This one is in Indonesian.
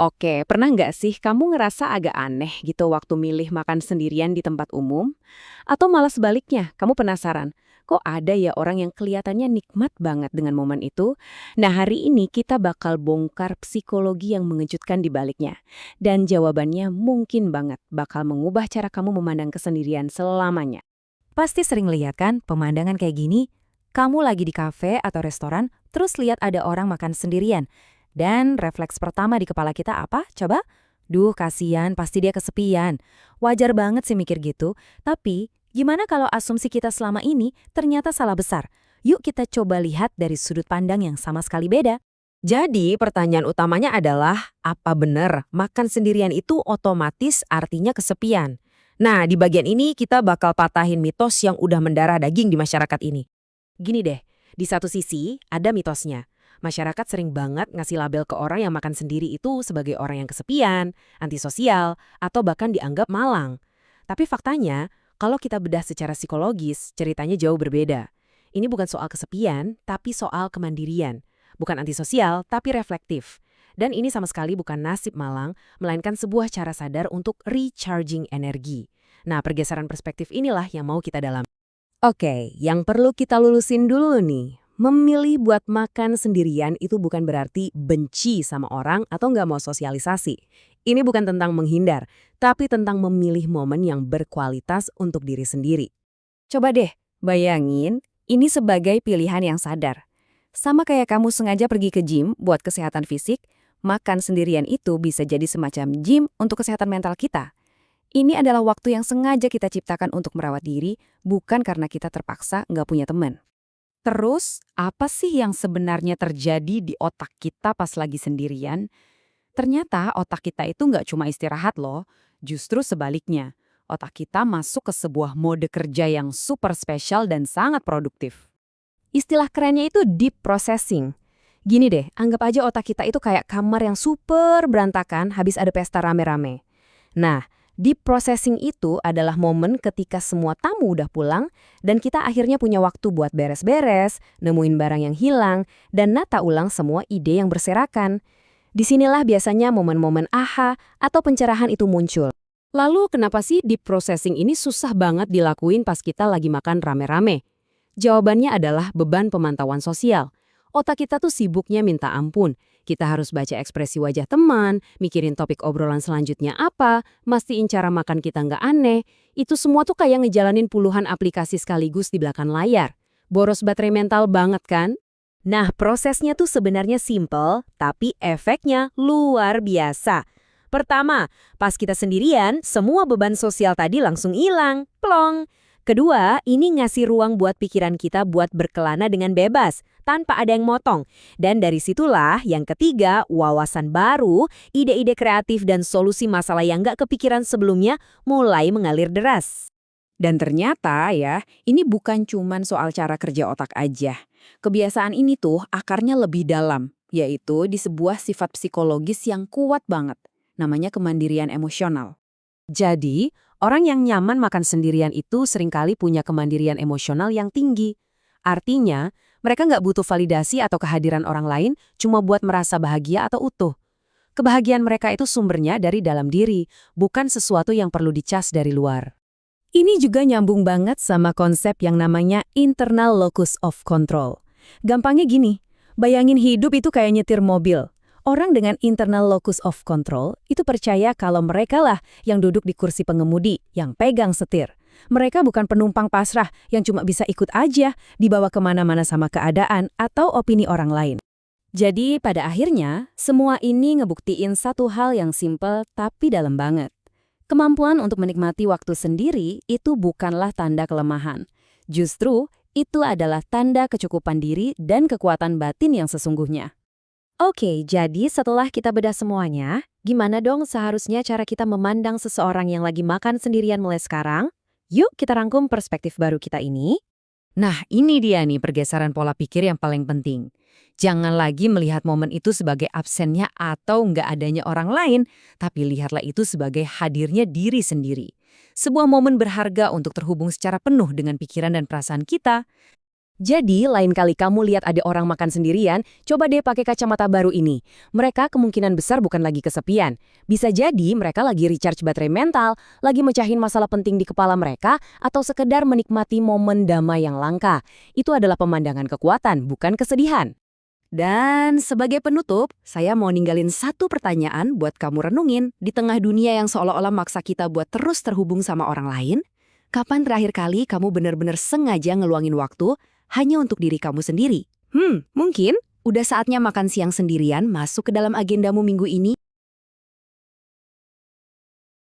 Oke, pernah nggak sih kamu ngerasa agak aneh gitu waktu milih makan sendirian di tempat umum? Atau malah sebaliknya, kamu penasaran, kok ada ya orang yang kelihatannya nikmat banget dengan momen itu? Nah, hari ini kita bakal bongkar psikologi yang mengejutkan di baliknya. Dan jawabannya mungkin banget bakal mengubah cara kamu memandang kesendirian selamanya. Pasti sering lihat kan pemandangan kayak gini? Kamu lagi di kafe atau restoran, terus lihat ada orang makan sendirian. Dan refleks pertama di kepala kita apa? Coba? Duh, kasihan, pasti dia kesepian. Wajar banget sih mikir gitu. Tapi, gimana kalau asumsi kita selama ini ternyata salah besar? Yuk kita coba lihat dari sudut pandang yang sama sekali beda. Jadi pertanyaan utamanya adalah, apa benar makan sendirian itu otomatis artinya kesepian? Nah, di bagian ini kita bakal patahin mitos yang udah mendarah daging di masyarakat ini. Gini deh, di satu sisi ada mitosnya. Masyarakat sering banget ngasih label ke orang yang makan sendiri itu sebagai orang yang kesepian, antisosial, atau bahkan dianggap malang. Tapi faktanya, kalau kita bedah secara psikologis, ceritanya jauh berbeda. Ini bukan soal kesepian, tapi soal kemandirian. Bukan antisosial, tapi reflektif. Dan ini sama sekali bukan nasib malang, melainkan sebuah cara sadar untuk recharging energi. Nah, pergeseran perspektif inilah yang mau kita dalam. Oke, yang perlu kita lulusin dulu nih. Memilih buat makan sendirian itu bukan berarti benci sama orang atau nggak mau sosialisasi. Ini bukan tentang menghindar, tapi tentang memilih momen yang berkualitas untuk diri sendiri. Coba deh, bayangin ini sebagai pilihan yang sadar. Sama kayak kamu sengaja pergi ke gym buat kesehatan fisik, makan sendirian itu bisa jadi semacam gym untuk kesehatan mental kita. Ini adalah waktu yang sengaja kita ciptakan untuk merawat diri, bukan karena kita terpaksa nggak punya teman. Terus, apa sih yang sebenarnya terjadi di otak kita pas lagi sendirian? Ternyata otak kita itu nggak cuma istirahat loh, justru sebaliknya. Otak kita masuk ke sebuah mode kerja yang super spesial dan sangat produktif. Istilah kerennya itu deep processing. Gini deh, anggap aja otak kita itu kayak kamar yang super berantakan habis ada pesta rame-rame. Nah, deep processing itu adalah momen ketika semua tamu udah pulang dan kita akhirnya punya waktu buat beres-beres, nemuin barang yang hilang, dan nata ulang semua ide yang berserakan. Disinilah biasanya momen-momen aha atau pencerahan itu muncul. Lalu kenapa sih deep processing ini susah banget dilakuin pas kita lagi makan rame-rame? Jawabannya adalah beban pemantauan sosial. Otak kita tuh sibuknya minta ampun. Kita harus baca ekspresi wajah teman, mikirin topik obrolan selanjutnya apa, mastiin cara makan kita nggak aneh. Itu semua tuh kayak ngejalanin puluhan aplikasi sekaligus di belakang layar. Boros baterai mental banget kan? Nah, prosesnya tuh sebenarnya simple, tapi efeknya luar biasa. Pertama, pas kita sendirian, semua beban sosial tadi langsung hilang. Plong! Kedua, ini ngasih ruang buat pikiran kita buat berkelana dengan bebas, tanpa ada yang motong. Dan dari situlah yang ketiga, wawasan baru, ide-ide kreatif dan solusi masalah yang nggak kepikiran sebelumnya mulai mengalir deras. Dan ternyata ya, ini bukan cuman soal cara kerja otak aja. Kebiasaan ini tuh akarnya lebih dalam, yaitu di sebuah sifat psikologis yang kuat banget, namanya kemandirian emosional. Jadi, orang yang nyaman makan sendirian itu seringkali punya kemandirian emosional yang tinggi. Artinya, mereka nggak butuh validasi atau kehadiran orang lain cuma buat merasa bahagia atau utuh. Kebahagiaan mereka itu sumbernya dari dalam diri, bukan sesuatu yang perlu dicas dari luar. Ini juga nyambung banget sama konsep yang namanya internal locus of control. Gampangnya gini, bayangin hidup itu kayak nyetir mobil. Orang dengan internal locus of control itu percaya kalau mereka lah yang duduk di kursi pengemudi, yang pegang setir. Mereka bukan penumpang pasrah yang cuma bisa ikut aja, dibawa kemana-mana sama keadaan atau opini orang lain. Jadi pada akhirnya, semua ini ngebuktiin satu hal yang simple tapi dalam banget. Kemampuan untuk menikmati waktu sendiri itu bukanlah tanda kelemahan. Justru, itu adalah tanda kecukupan diri dan kekuatan batin yang sesungguhnya. Oke, jadi setelah kita bedah semuanya, gimana dong seharusnya cara kita memandang seseorang yang lagi makan sendirian mulai sekarang? Yuk kita rangkum perspektif baru kita ini. Nah, ini dia nih pergeseran pola pikir yang paling penting. Jangan lagi melihat momen itu sebagai absennya atau nggak adanya orang lain, tapi lihatlah itu sebagai hadirnya diri sendiri. Sebuah momen berharga untuk terhubung secara penuh dengan pikiran dan perasaan kita. Jadi, lain kali kamu lihat ada orang makan sendirian, coba deh pakai kacamata baru ini. Mereka kemungkinan besar bukan lagi kesepian. Bisa jadi mereka lagi recharge baterai mental, lagi mecahin masalah penting di kepala mereka, atau sekedar menikmati momen damai yang langka. Itu adalah pemandangan kekuatan, bukan kesedihan. Dan sebagai penutup, saya mau ninggalin satu pertanyaan buat kamu renungin. Di tengah dunia yang seolah-olah maksa kita buat terus terhubung sama orang lain, kapan terakhir kali kamu benar-benar sengaja ngeluangin waktu hanya untuk diri kamu sendiri? Mungkin udah saatnya makan siang sendirian masuk ke dalam agendamu minggu ini.